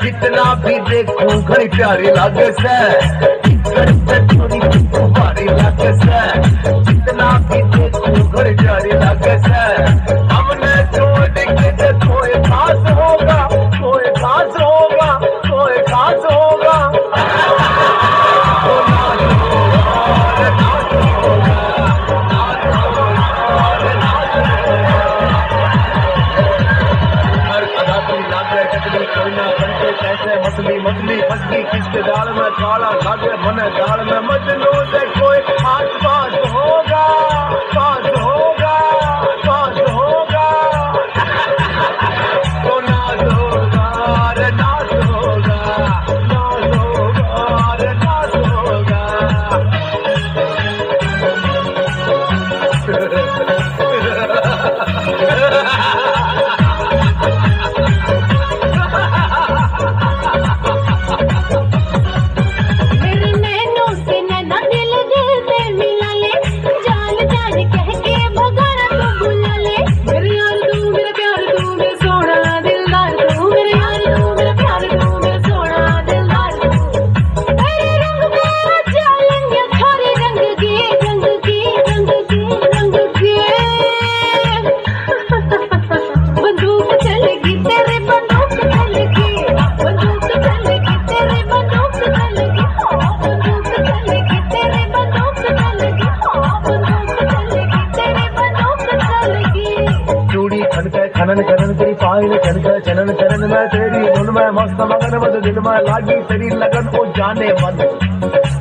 जितना भी देखूं घड़ी प्यारी लागे से, भारी लागे से, जितना भी देखूं घड़ी प्यारी लागे से। हमने छोड़ के कोई खास होगा, कोई खास होगा, कोई खास होगा। कोई ना बनते कैसे मछली मछली फसली किसके दाल में काला लागे मन दाल में मजनू से कोई हाथ पास होगा, पास होगा, पास होगा। तो नाज होगा रे नाज होगा, नाज होगा रे नाज होगा। खनन खनन तेरी पायल चनकर चनन चनन में तेरी धुन में मस्त मगन मत दिल में लागी तेरी लगन। ओ जाने मन,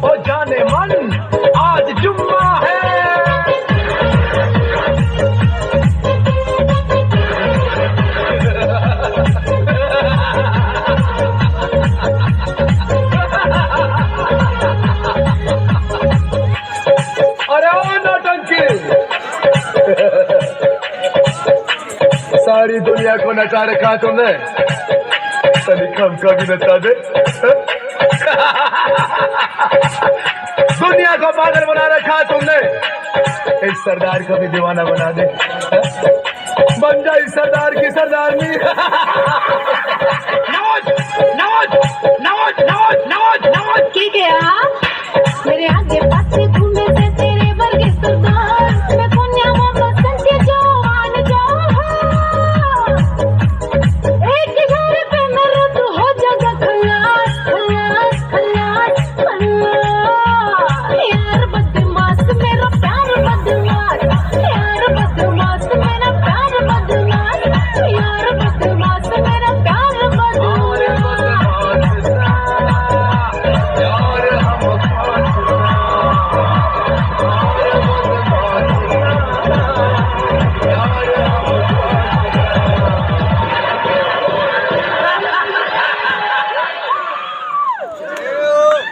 ओ जाने मन, आज जुम्मा है। अरे ओ नौटंकी सारी दुनिया को नचा रखा तुमने, तनिक हमका भी नचा दे। दुनिया को पागल बना रखा तुमने, इस सरदार को भी दीवाना बना दे। बन जा इस सरदार की सरदारनी।